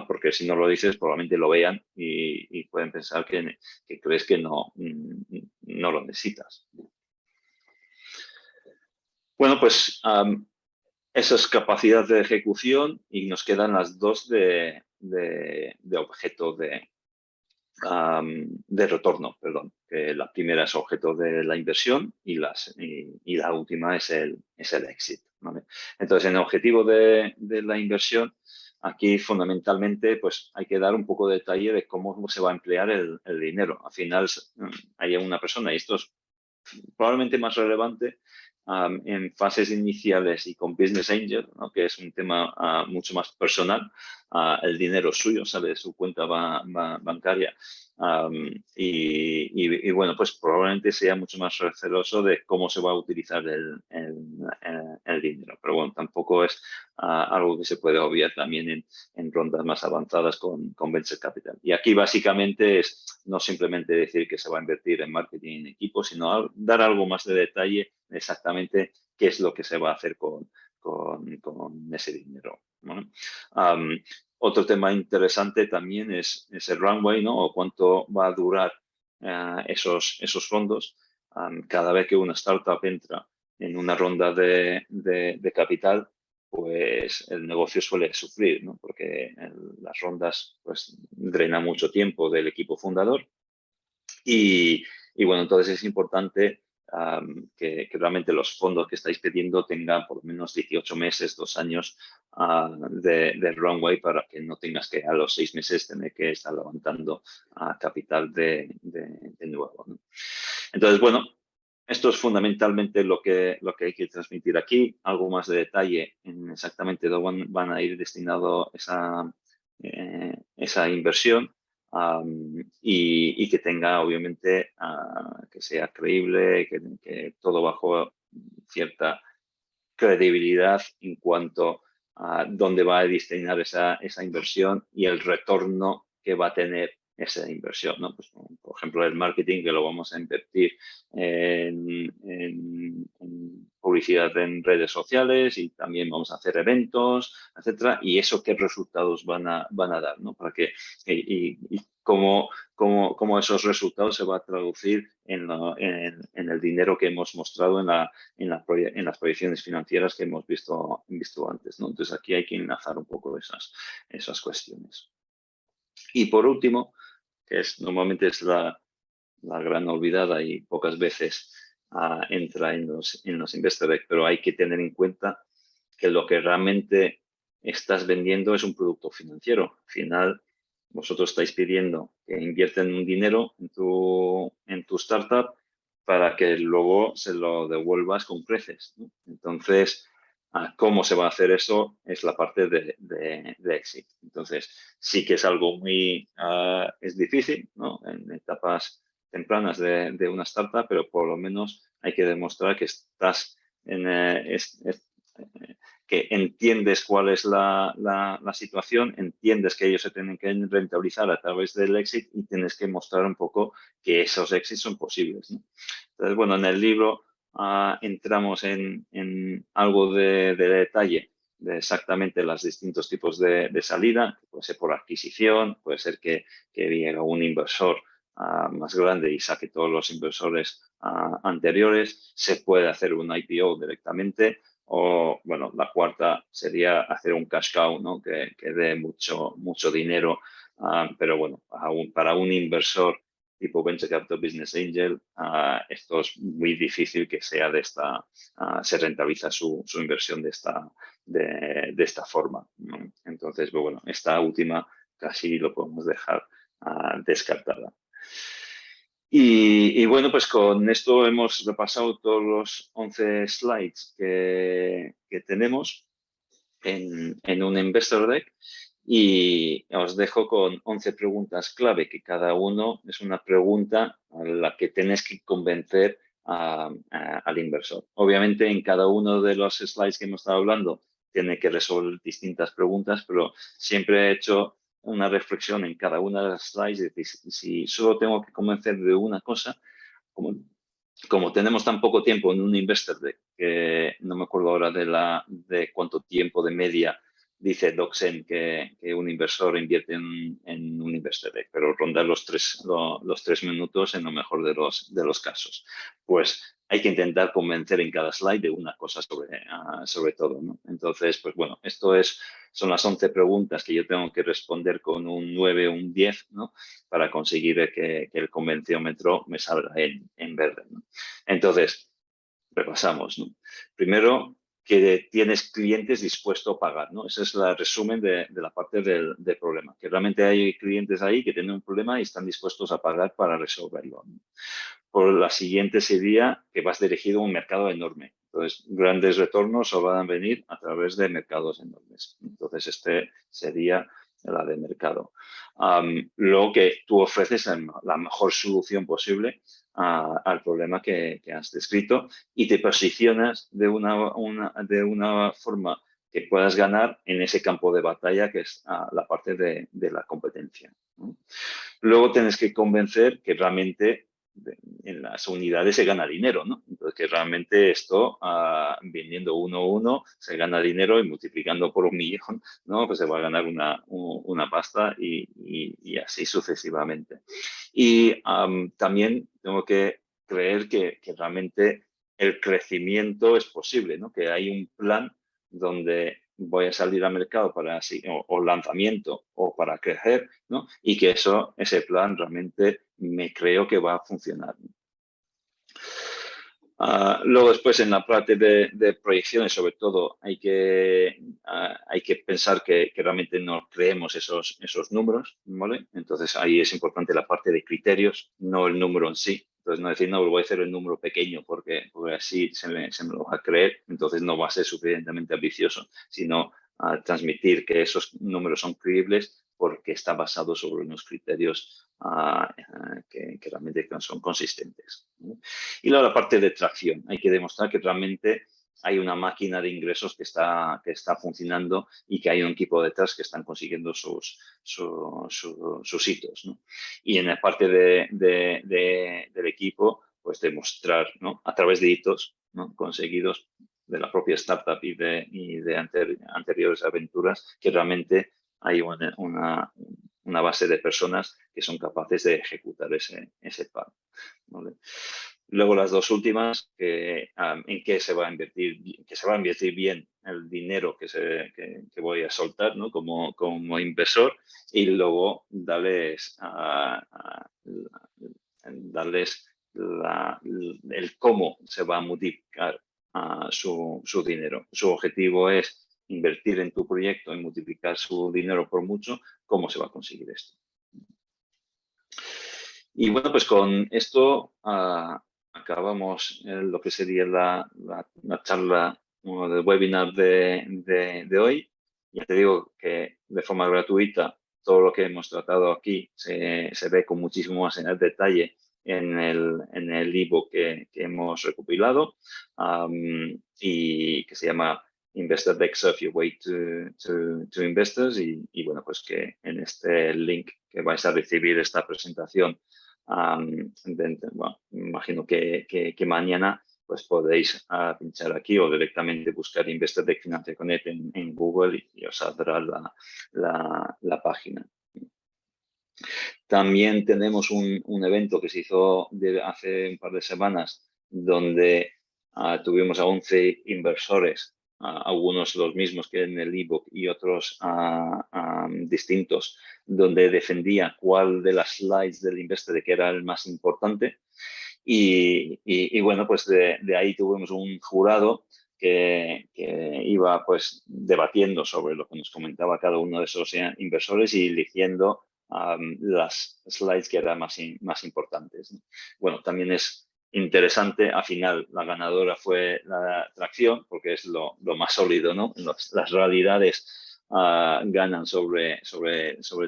porque si no lo dices, probablemente lo vean y pueden pensar que crees que no lo necesitas. Bueno, pues esas capacidades de ejecución y nos quedan las dos de objeto de retorno, perdón. Que la primera es objeto de la inversión y la última es el exit, ¿vale? Entonces, en el objetivo de la inversión, aquí fundamentalmente pues hay que dar un poco de detalle de cómo se va a emplear el dinero. Al final hay una persona, y esto es probablemente más relevante en fases iniciales y con Business Angel, ¿no? Que es un tema mucho más personal. El dinero suyo sale de su cuenta bancaria. Y bueno, pues probablemente sea mucho más receloso de cómo se va a utilizar el dinero. Pero bueno, tampoco es algo que se puede obviar también en rondas más avanzadas con Venture Capital. Y aquí básicamente es no simplemente decir que se va a invertir en marketing en equipo, sino dar algo más de detalle exactamente qué es lo que se va a hacer con ese dinero, ¿no? Otro tema interesante también es el runway, ¿no? O cuánto va a durar esos fondos. Cada vez que una startup entra en una ronda de capital, pues el negocio suele sufrir, ¿no? Porque las rondas pues drenan mucho tiempo del equipo fundador y bueno, entonces es importante que realmente los fondos que estáis pidiendo tengan por lo menos 18 meses, 2 años de runway para que no tengas que a los 6 meses tener que estar levantando capital de nuevo, ¿no? Entonces, bueno, esto es fundamentalmente lo que hay que transmitir aquí. Algo más de detalle en exactamente dónde van a ir destinado esa inversión. Y que tenga, obviamente, que sea creíble, que todo bajo cierta credibilidad en cuanto a dónde va a destinar esa inversión y el retorno que va a tener esa inversión, ¿no? Pues, por ejemplo, el marketing, que lo vamos a invertir en publicidad en redes sociales y también vamos a hacer eventos, etcétera, y eso qué resultados van a dar, ¿no? Para que, y cómo esos resultados se va a traducir en el dinero que hemos mostrado en las proyecciones financieras que hemos visto antes, ¿no? Entonces, aquí hay que enlazar un poco esas cuestiones. Y por último, que normalmente es la gran olvidada y pocas veces entra en los Investor Deck, pero hay que tener en cuenta que lo que realmente estás vendiendo es un producto financiero. Al final, vosotros estáis pidiendo que invierten un dinero en tu startup para que luego se lo devuelvas con creces, ¿no? Entonces, cómo se va a hacer eso es la parte de exit. Entonces, sí que es algo es difícil, ¿no? En etapas tempranas de una startup, pero por lo menos hay que demostrar que estás que entiendes cuál es la situación, entiendes que ellos se tienen que rentabilizar a través del exit y tienes que mostrar un poco que esos exits son posibles, ¿no? Entonces, bueno, en el libro entramos en algo de detalle de exactamente los distintos tipos de salida. Puede ser por adquisición, puede ser que venga un inversor más grande y saque todos los inversores anteriores. Se puede hacer un IPO directamente. O, bueno, la cuarta sería hacer un cash cow, ¿no? Que dé mucho dinero. Pero bueno, para un inversor tipo Venture Capital Business Angel, esto es muy difícil que sea se rentabiliza su inversión de esta forma, ¿no? Entonces, bueno, esta última casi lo podemos dejar descartada. Y bueno, pues con esto hemos repasado todos los 11 slides que tenemos en un Investor Deck y os dejo con 11 preguntas clave, que cada uno es una pregunta a la que tenéis que convencer al inversor. Obviamente, en cada uno de los slides que hemos estado hablando tiene que resolver distintas preguntas, pero siempre he hecho una reflexión en cada una de las slides y decir, si solo tengo que convencer de una cosa, como tenemos tan poco tiempo en un Investor Deck, que no me acuerdo ahora de cuánto tiempo de media dice Doxen que un inversor invierte en un Investor Deck, pero rondar los 3 minutos en lo mejor de los casos. Pues hay que intentar convencer en cada slide de una cosa sobre todo, ¿no? Entonces, pues bueno, son las 11 preguntas que yo tengo que responder con un 9 o un 10, ¿no? Para conseguir que el convenciómetro me salga en verde, ¿no? Entonces, repasamos, ¿no? Primero, que tienes clientes dispuestos a pagar, ¿no? Ese es el resumen de la parte del problema, que realmente hay clientes ahí que tienen un problema y están dispuestos a pagar para resolverlo, ¿no? Por la siguiente sería que vas dirigido a un mercado enorme. Entonces, grandes retornos o van a venir a través de mercados enormes. Entonces, este sería la de mercado. Luego que tú ofreces la mejor solución posible al problema que has descrito y te posicionas de una forma que puedas ganar en ese campo de batalla que es la parte de la competencia, ¿no? Luego tienes que convencer que realmente en las unidades se gana dinero, ¿no? Entonces, que realmente esto, vendiendo 1 a 1, se gana dinero y multiplicando por 1.000.000, ¿no? Pues se va a ganar una pasta y así sucesivamente. Y también tengo que creer que realmente el crecimiento es posible, ¿no? Que hay un plan donde voy a salir al mercado para o lanzamiento o para crecer, ¿no? Y que ese plan realmente me creo que va a funcionar. Luego después en la parte de proyecciones, sobre todo, hay que pensar que realmente no creemos esos números, ¿vale? Entonces ahí es importante la parte de criterios, no el número en sí. Entonces no decir, no, voy a hacer el número pequeño porque así se me lo va a creer, entonces no va a ser suficientemente ambicioso, sino transmitir que esos números son creíbles porque está basado sobre unos criterios que realmente son consistentes, ¿no? Y luego la parte de tracción. Hay que demostrar que realmente hay una máquina de ingresos que está funcionando y que hay un equipo detrás que están consiguiendo sus hitos, ¿no? Y en la parte del equipo, pues demostrar, ¿no? A través de hitos, ¿no? Conseguidos de la propia startup y de anteriores aventuras, que realmente hay una base de personas que son capaces de ejecutar ese plan, ¿vale? Luego las dos últimas, en qué se va a invertir, que se va a invertir bien el dinero que voy a soltar, ¿no? como inversor, y luego darles el cómo se va a multiplicar su dinero. Su objetivo es invertir en tu proyecto y multiplicar su dinero por mucho. ¿Cómo se va a conseguir esto? Y bueno, pues con esto acabamos lo que sería la charla del webinar de hoy. Ya te digo que de forma gratuita todo lo que hemos tratado aquí se ve con muchísimo más en detalle en el ebook que hemos recopilado y que se llama Investor Deck Surf Your Way to Investors y bueno, pues que en este link que vais a recibir esta presentación bueno, imagino que mañana pues podéis pinchar aquí o directamente buscar Investor Deck Financia Connect en Google y os saldrá la página. También tenemos un evento que se hizo hace un par de semanas donde tuvimos a 11 inversores, algunos los mismos que en el ebook y otros distintos, donde defendía cuál de las slides del Investor Deck era el más importante. Y bueno, pues de ahí tuvimos un jurado que iba pues debatiendo sobre lo que nos comentaba cada uno de esos inversores y eligiendo las slides que eran más importantes, ¿no? Bueno, también es interesante, al final la ganadora fue la tracción, porque es lo más sólido, ¿no? Las realidades ganan sobre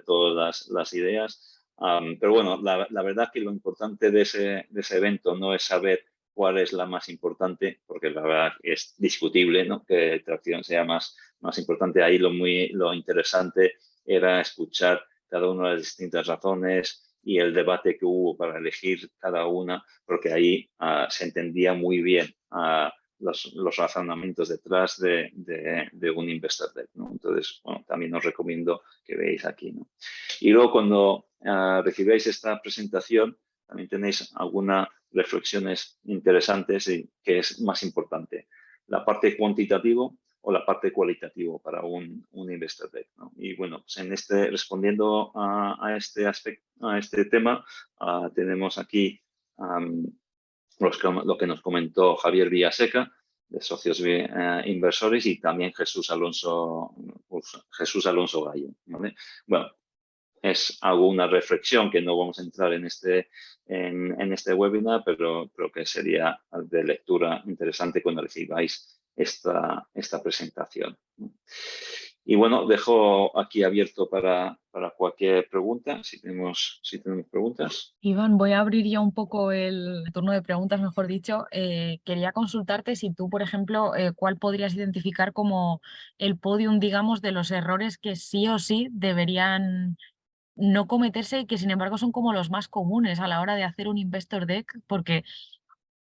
todas las ideas. Pero bueno, la verdad que lo importante de ese evento no es saber cuál es la más importante, porque la verdad es discutible, ¿no? Que tracción sea más importante. Ahí lo interesante era escuchar cada una de las distintas razones y el debate que hubo para elegir cada una, porque ahí se entendía muy bien los razonamientos detrás de un Investor Deck, ¿no? Entonces, bueno, también os recomiendo que veáis aquí, ¿no? Y luego cuando recibáis esta presentación, también tenéis algunas reflexiones interesantes y que es más importante, la parte cuantitativa o la parte cualitativa para un Investor Deck, ¿no? Y bueno, pues respondiendo a este aspecto, a este tema, tenemos aquí lo que nos comentó Javier Villaseca, de Socios Inversores, y también Jesús Alonso Gallo, ¿vale? Bueno, es alguna reflexión que no vamos a entrar en este webinar, pero que sería de lectura interesante cuando recibáis esta presentación. Y bueno, dejo aquí abierto para cualquier pregunta, si tenemos preguntas. Iván, voy a abrir ya un poco el turno de preguntas, mejor dicho. Quería consultarte si tú, por ejemplo, cuál podrías identificar como el podium, digamos, de los errores que sí o sí deberían no cometerse y que sin embargo son como los más comunes a la hora de hacer un investor deck, porque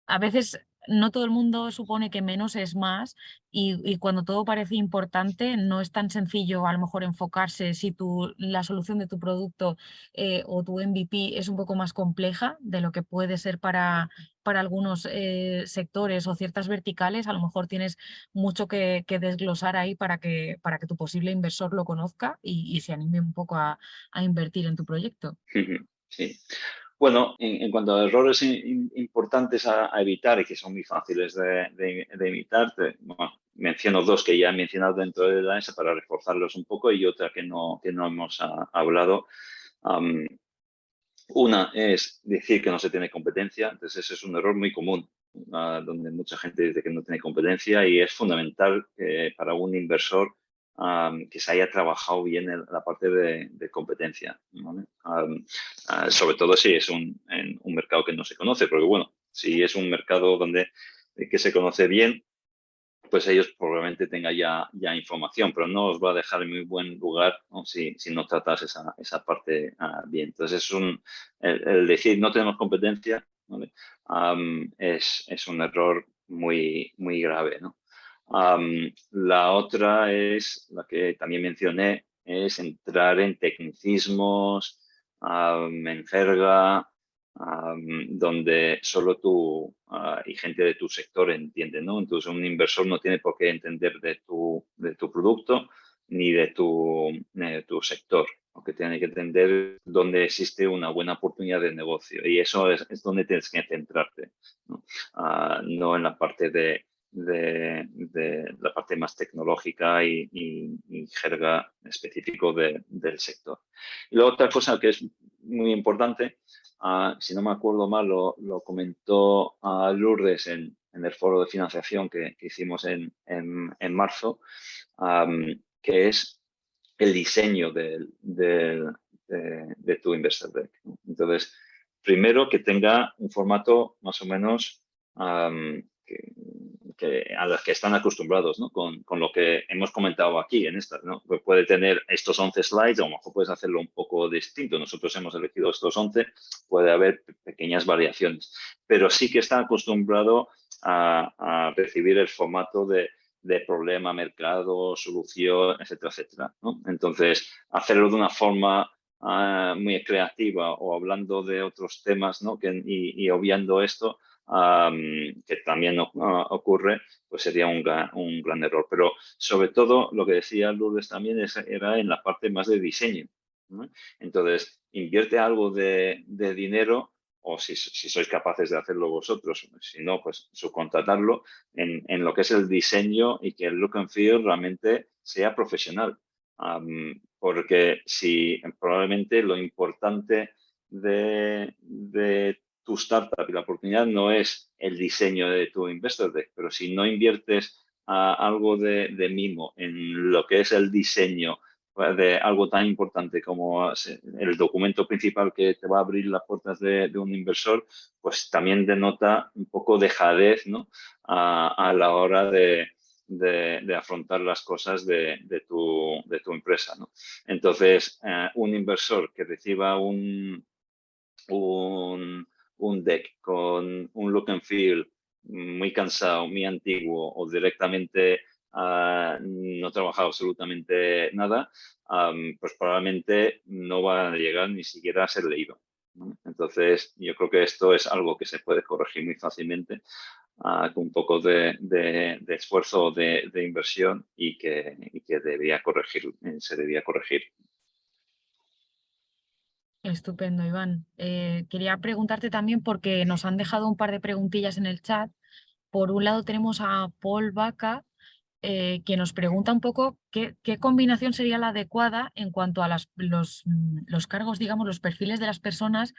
a veces no todo el mundo supone que menos es más y cuando todo parece importante no es tan sencillo a lo mejor enfocarse si la solución de tu producto o tu MVP es un poco más compleja de lo que puede ser para algunos sectores o ciertas verticales. A lo mejor tienes mucho que desglosar ahí para que tu posible inversor lo conozca y se anime un poco a invertir en tu proyecto. Sí. Bueno, en cuanto a errores importantes a evitar y que son muy fáciles de evitar, bueno, menciono dos que ya he mencionado dentro de la ESA para reforzarlos un poco y otra que no hemos hablado. Una es decir que no se tiene competencia, entonces ese es un error muy común, donde mucha gente dice que no tiene competencia y es fundamental para un inversor que se haya trabajado bien en la parte de competencia, ¿vale? Sobre todo si es en un mercado que no se conoce, porque bueno, si es un mercado donde que se conoce bien, pues ellos probablemente tengan ya información, pero no os va a dejar en muy buen lugar, ¿no? Si no tratas esa parte bien. Entonces, el decir no tenemos competencia, ¿vale? Es un error muy grave, ¿no? La otra es, la que también mencioné, es entrar en tecnicismos, en jerga, donde solo tú y gente de tu sector entiende, ¿no? Entonces, un inversor no tiene por qué entender de tu producto ni de tu sector. Lo que tiene que entender dónde existe una buena oportunidad de negocio. Y eso es donde tienes que centrarte, ¿no? No en la parte de la parte más tecnológica y jerga específico del sector. Y la otra cosa que es muy importante, si no me acuerdo mal, lo comentó Lourdes en el foro de financiación que hicimos en marzo, que es el diseño de tu investor deck, ¿no? Entonces, primero que tenga un formato más o menos a los que están acostumbrados, ¿no? Con lo que hemos comentado aquí en esta, ¿no? Pues puede tener estos 11 slides, o a lo mejor puedes hacerlo un poco distinto. Nosotros hemos elegido estos 11, puede haber pequeñas variaciones, pero sí que está acostumbrado a recibir el formato de problema, mercado, solución, etcétera, etcétera, ¿no? Entonces, hacerlo de una forma muy creativa o hablando de otros temas, ¿no? Y obviando esto, que también ocurre, pues sería un gran error. Pero sobre todo, lo que decía Lourdes también era en la parte más de diseño, ¿no? Entonces, invierte algo de dinero o si sois capaces de hacerlo vosotros, si no, pues subcontratarlo en lo que es el diseño y que el look and feel realmente sea profesional. Porque si probablemente lo importante de tu startup y la oportunidad no es el diseño de tu investor deck, pero si no inviertes algo de mimo en lo que es el diseño de algo tan importante como el documento principal que te va a abrir las puertas de un inversor, pues también denota un poco dejadez, ¿no? A la hora de afrontar las cosas de tu empresa, ¿no? Entonces, un inversor que reciba un deck con un look and feel muy cansado, muy antiguo o directamente no trabajado absolutamente nada, pues probablemente no va a llegar ni siquiera a ser leído, ¿no? Entonces, yo creo que esto es algo que se puede corregir muy fácilmente con un poco de esfuerzo de inversión y que debía corregir, se debía corregir. Estupendo, Iván. Quería preguntarte también porque nos han dejado un par de preguntillas en el chat. Por un lado tenemos a Paul Vaca, que nos pregunta un poco qué combinación sería la adecuada en cuanto a los cargos, digamos, los perfiles de las personas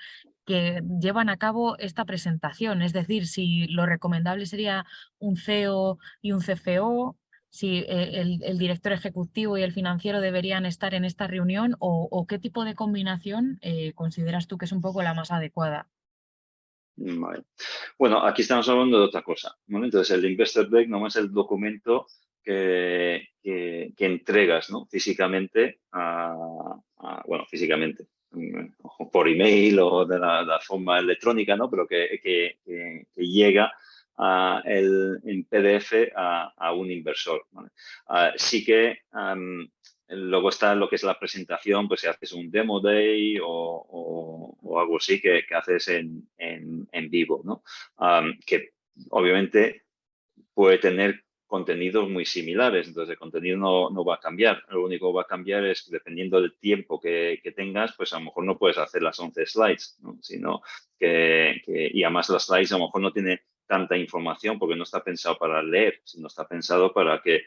que llevan a cabo esta presentación. Es decir, si lo recomendable sería un CEO y un CFO, si el director ejecutivo y el financiero deberían estar en esta reunión o qué tipo de combinación consideras tú que es un poco la más adecuada. Vale. Bueno, aquí estamos hablando de otra cosa, ¿vale? Entonces, el Investor Deck no es el documento que entregas, ¿no? Físicamente, bueno, físicamente, o por email o de la forma electrónica, ¿no? Pero que llega en PDF a un inversor, ¿vale? Sí que luego está lo que es la presentación, pues si haces un demo day o algo así que haces en vivo, ¿no? Que obviamente puede tener contenidos muy similares, entonces el contenido no va a cambiar. Lo único que va a cambiar es que dependiendo del tiempo que tengas, pues a lo mejor no puedes hacer las 11 slides, ¿no? Sino y además las slides a lo mejor no tiene tanta información porque no está pensado para leer, sino está pensado para que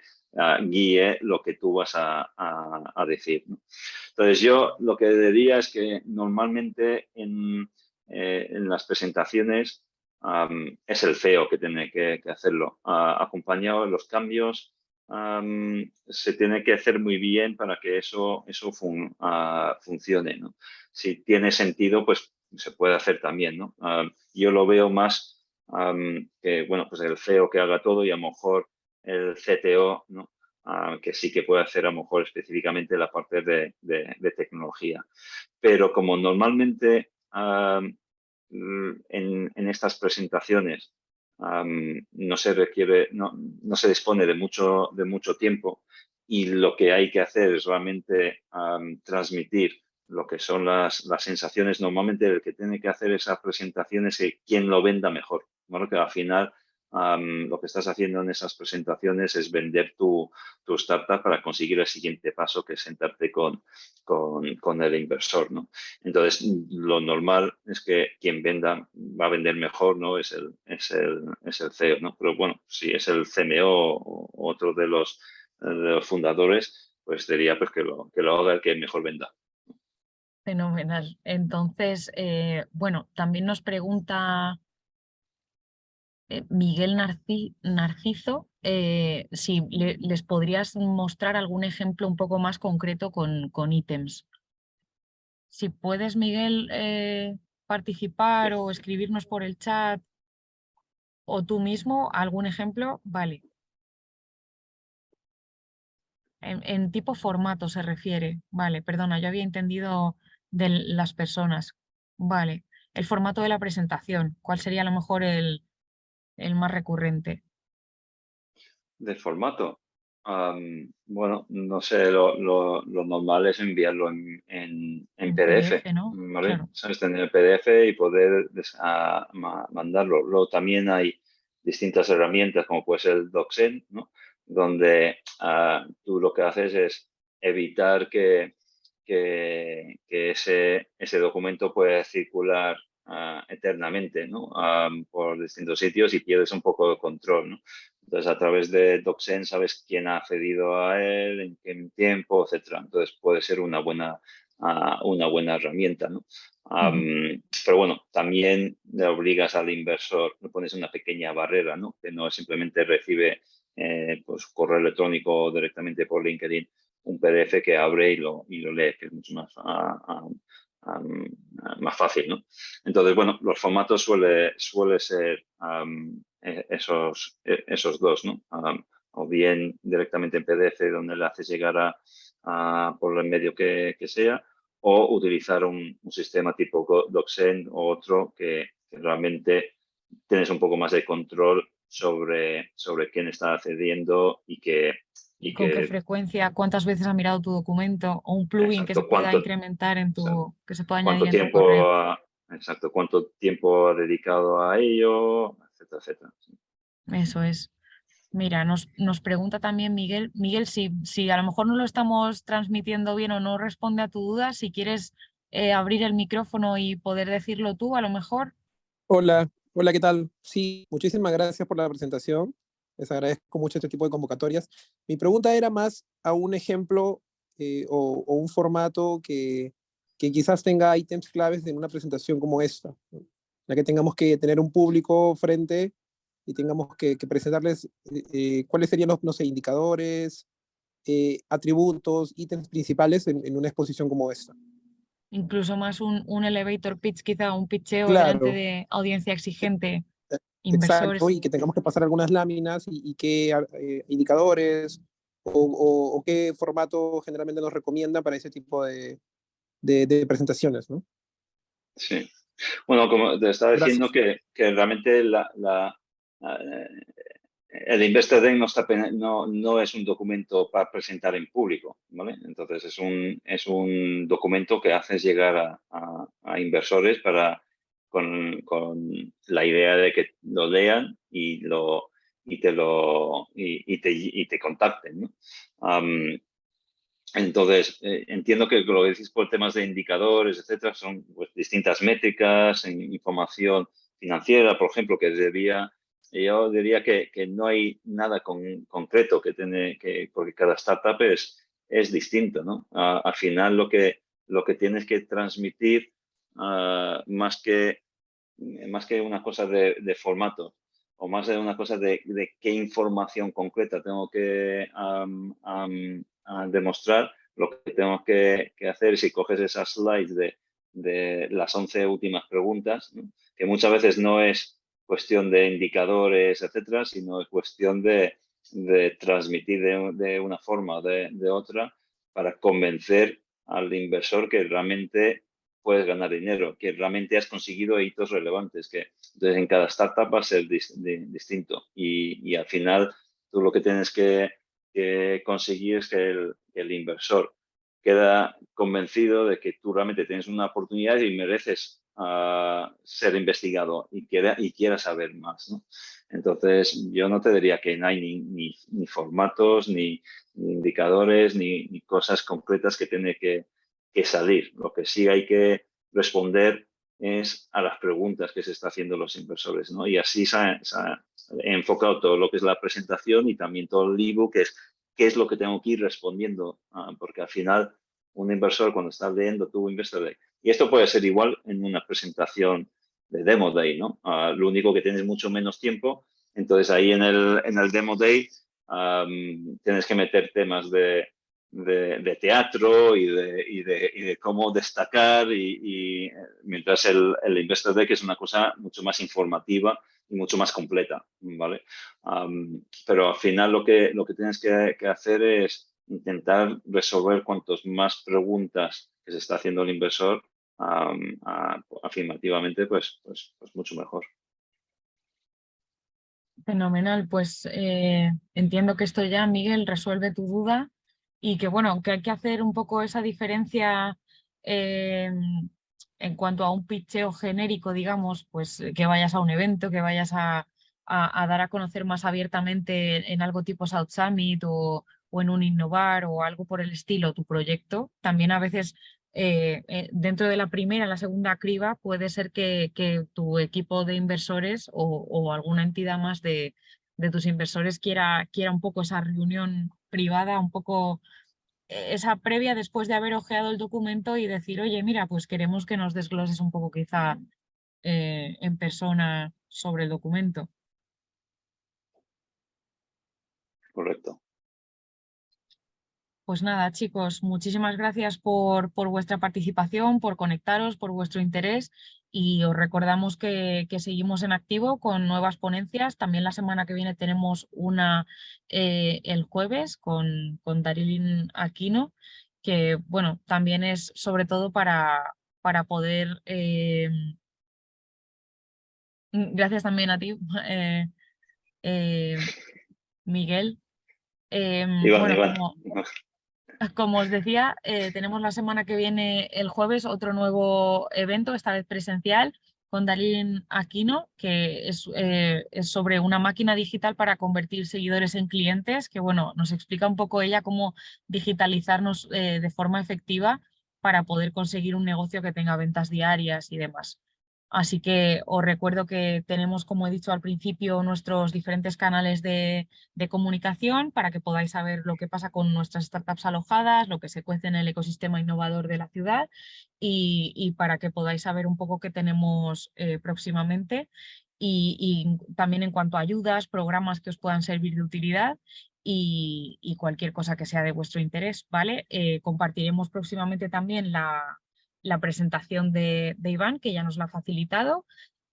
guíe lo que tú vas a decir, ¿no? Entonces yo lo que diría es que normalmente en las presentaciones es el CEO que tiene que hacerlo. Acompañado de los cambios, se tiene que hacer muy bien para que eso funcione, ¿no? Si tiene sentido, pues se puede hacer también, ¿no? Yo lo veo más que, bueno, pues el CEO que haga todo y a lo mejor el CTO, ¿no? Que sí que puede hacer a lo mejor específicamente la parte de tecnología. Pero como normalmente en estas presentaciones no se requiere, no se dispone de mucho tiempo y lo que hay que hacer es realmente transmitir lo que son las sensaciones. Normalmente el que tiene que hacer esas presentaciones es quien lo venda mejor, ¿no? Que al final lo que estás haciendo en esas presentaciones es vender tu startup para conseguir el siguiente paso, que es sentarte con el inversor, ¿no? Entonces, lo normal es que quien venda va a vender mejor, ¿no? Es el CEO, ¿no? Pero bueno, si es el CMO o otro de los fundadores, pues diría pues que lo haga el que mejor venda. Fenomenal. Entonces, bueno, también nos pregunta Miguel Narciso si les podrías mostrar algún ejemplo un poco más concreto con ítems. Si puedes, Miguel, participar o escribirnos por el chat o tú mismo algún ejemplo, vale. En tipo formato se refiere. Vale, perdona, yo había entendido de las personas. Vale. El formato de la presentación, ¿cuál sería a lo mejor el más recurrente? De formato. Bueno, no sé, lo normal es enviarlo en En PDF, PDF, ¿no? ¿vale? Claro. ¿Sabes? Tener el PDF y poder mandarlo. Luego también hay distintas herramientas, como puede ser el DocSend, ¿no? Donde tú lo que haces es evitar que ese documento pueda circular eternamente, ¿no? Por distintos sitios y pierdes un poco de control, ¿no? Entonces, a través de DocSend sabes quién ha accedido a él, en qué tiempo, etcétera. Entonces, puede ser una buena herramienta, ¿no? Ujú. Pero bueno, también le obligas al inversor, le pones una pequeña barrera, ¿no? Que no simplemente recibe pues, correo electrónico directamente por LinkedIn, un PDF que abre y lo lee, que es mucho más fácil, ¿no? Entonces, bueno, los formatos suele ser esos dos, ¿no? O bien directamente en PDF donde le haces llegar por el medio que sea, o utilizar un sistema tipo DocSend o otro que realmente tienes un poco más de control sobre quién está accediendo y que, ¿Y y con qué que frecuencia? ¿Cuántas veces ha mirado tu documento? O un plugin que se exacto, pueda incrementar que se pueda añadir cuánto en tu correo. tiempo cuánto tiempo ha dedicado a ello, etcétera, etcétera. Sí. Eso es. Mira, nos pregunta también Miguel. Miguel, si a lo mejor no lo estamos transmitiendo bien o no responde a tu duda, si quieres abrir el micrófono y poder decirlo tú, a lo mejor. Hola, hola, ¿qué tal? Sí, muchísimas gracias por la presentación. Les agradezco mucho este tipo de convocatorias. Mi pregunta era más a un ejemplo o un formato que quizás tenga ítems claves en una presentación como esta, ¿no? La que tengamos que tener un público frente y tengamos que presentarles cuáles serían los, no sé, indicadores, atributos, ítems principales en una exposición como esta. Incluso más un elevator pitch, quizá un pitcheo delante Claro, de audiencia exigente, exacto, inversores. y que tengamos que pasar algunas láminas y qué indicadores o qué formato generalmente nos recomiendan para ese tipo de presentaciones, ¿no? Sí. Bueno, como te estaba diciendo Gracias. que realmente el Investor Deck no es un documento para presentar en público, ¿vale? Entonces es un documento que haces llegar a inversores con la idea de que lo lean te contacten, ¿no? Entonces, entiendo que lo que decís por temas de indicadores, etcétera, son pues, distintas métricas, información financiera, por ejemplo, yo diría que no hay nada concreto porque cada startup es distinto, ¿no? Al final lo que tienes que transmitir, más que una cosa de formato o más de una cosa de qué información concreta tengo que demostrar, lo que tengo que hacer, si coges esas slides de las 11 últimas preguntas, ¿no? Que muchas veces no es cuestión de indicadores, etcétera, sino es cuestión de transmitir de una forma o de otra para convencer al inversor que realmente puedes ganar dinero, que realmente has conseguido hitos relevantes, que entonces en cada startup va a ser distinto y al final tú lo que tienes que conseguir es que el inversor queda convencido de que tú realmente tienes una oportunidad y mereces ser investigado y quiera saber más, ¿no? Entonces, yo no te diría que no hay ni formatos, ni indicadores, ni cosas concretas que tiene que salir. Lo que sí hay que responder es a las preguntas que se está haciendo los inversores, ¿no? Y así se ha enfocado todo lo que es la presentación y también todo el ebook, que es qué es lo que tengo que ir respondiendo, porque al final un inversor cuando está leyendo tu Investor Day, y esto puede ser igual en una presentación de Demo Day, ¿no? Lo único que tienes mucho menos tiempo, entonces ahí en el Demo Day tienes que meter temas de teatro y de cómo destacar mientras el Investor Deck es una cosa mucho más informativa y mucho más completa, ¿vale? Pero al final lo que tienes que hacer es intentar resolver cuantas más preguntas que se está haciendo el inversor afirmativamente, pues mucho mejor. Fenomenal, pues entiendo que esto ya, Miguel, resuelve tu duda y que bueno, que hay que hacer un poco esa diferencia en cuanto a un pitcheo genérico, digamos, pues que vayas a un evento, que vayas a dar a conocer más abiertamente en algo tipo South Summit o en un Innovar o algo por el estilo tu proyecto. También a veces dentro de la primera, la segunda criba, puede ser que tu equipo de inversores o alguna entidad más de tus inversores quiera un poco esa reunión privada, un poco esa previa después de haber hojeado el documento y decir, oye, mira, pues queremos que nos desgloses un poco quizá en persona sobre el documento. Correcto. Pues nada, chicos, muchísimas gracias por vuestra participación, por conectaros, por vuestro interés y os recordamos que seguimos en activo con nuevas ponencias. También la semana que viene tenemos una el jueves con Darilin Aquino, que bueno, también es sobre todo para poder... gracias también a ti, eh, Miguel. Iván. Bueno, como os decía, tenemos la semana que viene, el jueves, otro nuevo evento, esta vez presencial, con Darín Aquino, que es sobre una máquina digital para convertir seguidores en clientes, que bueno, nos explica un poco ella cómo digitalizarnos de forma efectiva para poder conseguir un negocio que tenga ventas diarias y demás. Así que os recuerdo que tenemos, como he dicho al principio, nuestros diferentes canales de comunicación para que podáis saber lo que pasa con nuestras startups alojadas, lo que se cuece en el ecosistema innovador de la ciudad y para que podáis saber un poco qué tenemos próximamente y también en cuanto a ayudas, programas que os puedan servir de utilidad y cualquier cosa que sea de vuestro interés, ¿vale? Compartiremos próximamente también la presentación de Iván, que ya nos la ha facilitado.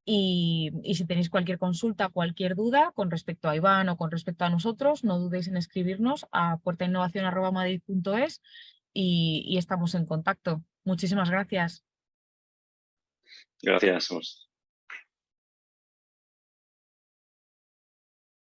Y si tenéis cualquier consulta, cualquier duda con respecto a Iván o con respecto a nosotros, no dudéis en escribirnos a puertainnovación@madrid.es y estamos en contacto. Muchísimas gracias. Gracias.